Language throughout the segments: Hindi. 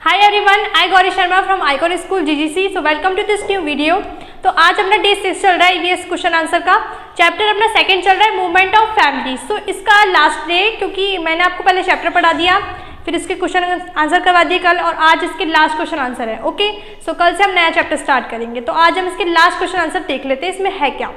Hi everyone, I Gauri Sharma from icon school GGC. So welcome to this new video. तो आज अपना डे 6 चल रहा है ईवीएस क्वेश्चन आंसर का। चैप्टर अपना सेकंड चल रहा है मूवमेंट ऑफ फैमिली। सो इसका लास्ट डे, क्योंकि मैंने आपको पहले चैप्टर पढ़ा दिया, फिर इसके क्वेश्चन आंसर करवा दिए कल, और आज इसके लास्ट क्वेश्चन आंसर है। ओके, सो कल से हम नया चैप्टर स्टार्ट करेंगे। तो आज हम इसके लास्ट क्वेश्चन आंसर देख लेते हैं, इसमें है क्या।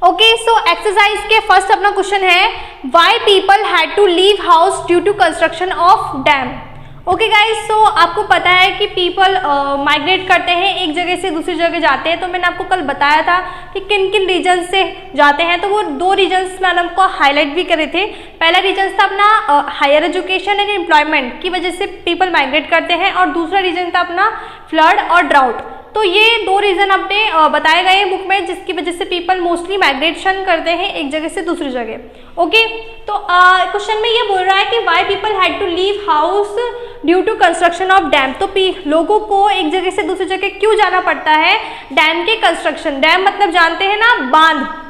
ओके, सो एक्सरसाइज के फर्स्ट अपना क्वेश्चन है, why people had to leave house due to construction of dam. Okay guys, so आपको पता है कि पीपल माइग्रेट करते हैं, एक जगह से दूसरी जगह जाते हैं। तो मैंने आपको कल बताया था कि किन किन रीजन से जाते हैं। तो वो दो रीजन्स मैंने आपको हाईलाइट भी करे थे। पहला रीजन था अपना हायर एजुकेशन एंड एम्प्लॉयमेंट की वजह से पीपल माइग्रेट करते हैं, और दूसरा रीजन था अपना फ्लड और ड्राउट। तो ये दो रीजन अपने बताए गए हैं बुक में, जिसकी वजह से पीपल मोस्टली माइग्रेशन करते हैं एक जगह से दूसरी जगह। ओके, तो क्वेश्चन में ये बोल रहा है कि why people had to leave house due to construction of dam. तो लोगों को एक जगह से दूसरी जगह क्यों जाना पड़ता है? डैम के कंस्ट्रक्शन। डैम मतलब जानते हैं ना,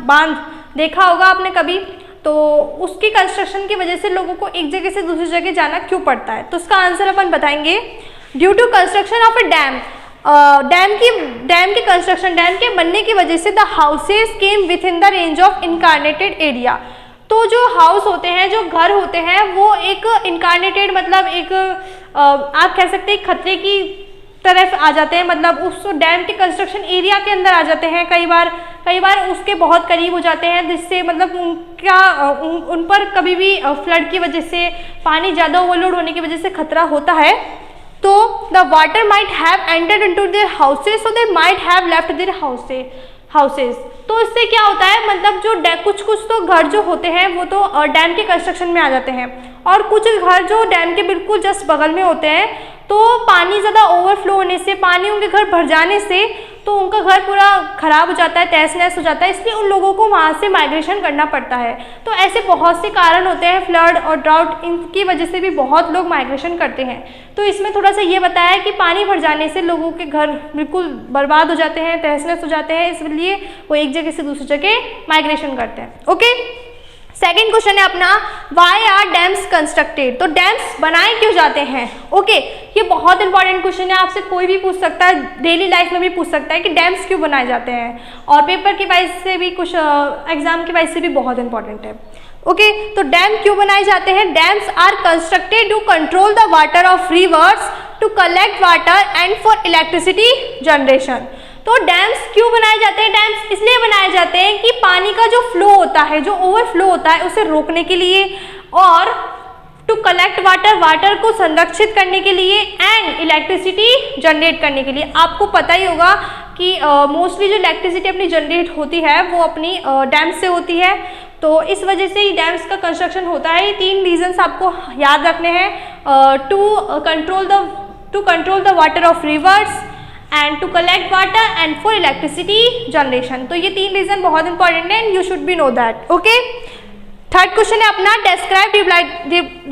बांध देखा होगा आपने कभी। तो उसकी कंस्ट्रक्शन की वजह से लोगों को एक जगह से दूसरी जगह जाना क्यों पड़ता है? तो इसका आंसर अपन बताएंगे, due to construction of a dam. Dam की कंस्ट्रक्शन, डैम के बनने की वजह से the houses came within the range of incarnated area. तो जो हाउस होते हैं, जो घर होते हैं, वो एक इनकारनेटेड मतलब एक आप कह सकते हैं खतरे की तरफ आ जाते हैं, मतलब उस डैम के कंस्ट्रक्शन एरिया के अंदर आ जाते हैं। कई बार उसके बहुत करीब हो जाते हैं, जिससे मतलब उन पर कभी भी फ्लड की वजह से, पानी ज़्यादा ओवरलोड होने की वजह से खतरा होता है। तो the water might have entered into their houses, so they might have left their houses. तो इससे क्या होता है, मतलब जो कुछ तो घर जो होते हैं वो तो डैम के कंस्ट्रक्शन में आ जाते हैं, और कुछ घर जो डैम के बिल्कुल जस्ट बगल में होते हैं, तो पानी ज़्यादा ओवरफ्लो होने से, पानी उनके घर भर जाने से, तो उनका घर पूरा ख़राब हो जाता है, तहस नहस हो जाता है। इसलिए उन लोगों को वहाँ से माइग्रेशन करना पड़ता है। तो ऐसे बहुत से कारण होते हैं, फ्लड और ड्राउट, इनकी वजह से भी बहुत लोग माइग्रेशन करते हैं। तो इसमें थोड़ा सा ये बताया है कि पानी भर जाने से लोगों के घर बिल्कुल बर्बाद हो जाते हैं, तहस नहस हो जाते हैं, इसलिए वो एक जगह से दूसरी जगह माइग्रेशन करते हैं। ओके, सेकेंड क्वेश्चन है अपना, व्हाई आर डैम्स कंस्ट्रक्टेड। तो डैम्स बनाए क्यों जाते हैं? ओके, ये बहुत इंपॉर्टेंट क्वेश्चन है, आपसे कोई भी पूछ सकता है, डेली लाइफ में भी पूछ सकता है कि डैम्स क्यों बनाए जाते हैं, और पेपर की वाइज से भी, कुछ एग्जाम की वाइज से भी बहुत इंपॉर्टेंट है। ओके, तो डैम क्यों बनाए जाते हैं? Dams are constructed to control the water of rivers, to collect water and for electricity generation. तो डैम्स क्यों बनाए जाते हैं? डैम्स इसलिए बनाए जाते हैं कि पानी का जो फ्लो होता है, जो ओवरफ्लो होता है, उसे रोकने के लिए, और टू कलेक्ट वाटर को संरक्षित करने के लिए, एंड इलेक्ट्रिसिटी जनरेट करने के लिए। आपको पता ही होगा कि मोस्टली जो इलेक्ट्रिसिटी अपनी जनरेट होती है वो अपनी डैम से होती है। तो इस वजह से ही डैम्स का कंस्ट्रक्शन होता है। तीन रीजन्स आपको याद रखने हैं, to control the water of rivers, and to collect water, and for electricity generation. तो ये तीन रीजन बहुत इंपॉर्टेंट है, and you should be know that. Okay, third question है अपना, डिस्क्राइब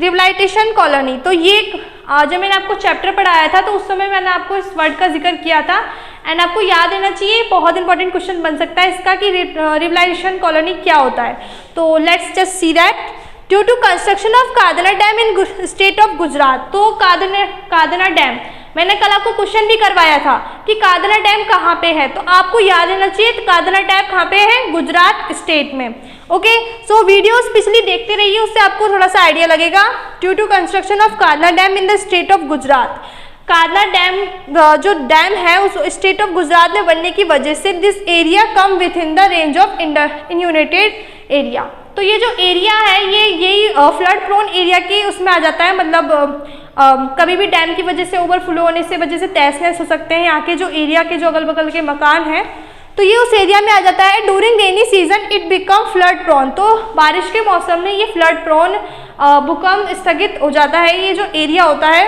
रिवलाइटेशन कॉलोनी। तो ये जब मैंने आपको चैप्टर पढ़ाया था, तो उस समय मैंने आपको इस वर्ड का जिक्र किया था, एंड आपको याद रहना चाहिए, बहुत इंपॉर्टेंट क्वेश्चन बन सकता है इसका कि रिवलाइटेशन कॉलोनी क्या होता है। तो let's just see that. Due to construction of Kadana dam in state of Gujarat. तो कादना डैम, मैंने कल आपको क्वेश्चन भी करवाया था कि कादना डैम कहाँ पे है, तो आपको याद रहना चाहिए कादना डैम कहाँ पे है, गुजरात स्टेट में। ओके, सो वीडियोस पिछली देखते रहिए, उससे आपको थोड़ा सा आइडिया लगेगा। Due to construction of Kadana dam in the state of Gujarat. Kadana dam जो डैम है उस स्टेट ऑफ गुजरात में बनने की वजह से this area come within the range of inundated area. तो ये जो एरिया है, यही फ्लड प्रोन एरिया के उसमें आ जाता है, मतलब कभी भी डैम की वजह से ओवरफ्लो होने से वजह से तहस नहस हो सकते हैं यहाँ के जो एरिया के जो अगल बगल के मकान हैं, तो ये उस एरिया में आ जाता है। During rainy season it become flood prone. तो बारिश के मौसम में ये फ्लड प्रोन, भूकंप स्थगित हो जाता है ये जो एरिया होता है।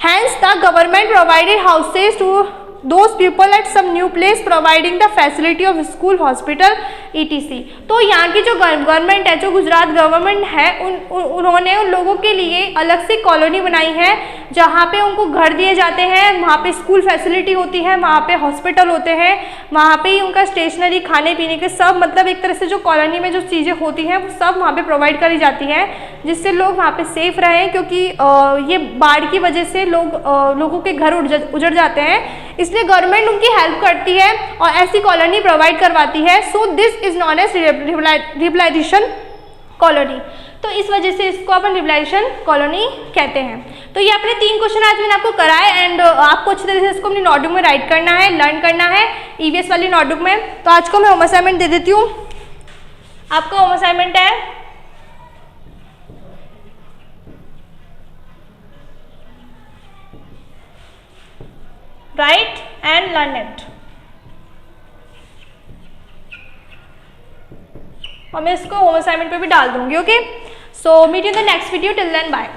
Hence the government provided houses to those people at some new place, providing the facility of school, hospital ETC। तो यहाँ की जो गवर्नमेंट है, जो गुजरात गवर्नमेंट है, उन्होंने उन लोगों के लिए अलग से कॉलोनी बनाई है जहाँ पे उनको घर दिए जाते हैं, वहाँ पे स्कूल फैसिलिटी होती है, वहाँ पे हॉस्पिटल होते हैं, वहाँ पे ही उनका स्टेशनरी, खाने पीने के सब, मतलब एक तरह से जो कॉलोनी में जो चीज़ें होती हैं वो सब वहाँ पे प्रोवाइड करी जाती हैं, जिससे लोग वहाँ पे सेफ रहें, क्योंकि ये बाढ़ की वजह से लोगों के घर उजड़ जाते हैं, इसलिए गवर्नमेंट उनकी हेल्प करती है और ऐसी कॉलोनी प्रोवाइड करवाती है। So this is known as rehabilitation colony. तो इस वजह से इसको अपन रिहैबिलिटेशन कॉलोनी कहते हैं। तो ये अपने 3 क्वेश्चन आज मैंने आपको कराए एंड आपको अच्छी तरह से इसको अपनी नोटबुक में राइट करना है, लर्न करना है EVS वाली नोटबुक में। तो आज को मैं होम असाइनमेंट दे देती हूँ। आपका होम असाइनमेंट है राइट एंड लर्न इट, और मैं इसको होम असाइनमेंट पे भी डाल दूंगी। Okay, so meet you in the next video, till then bye.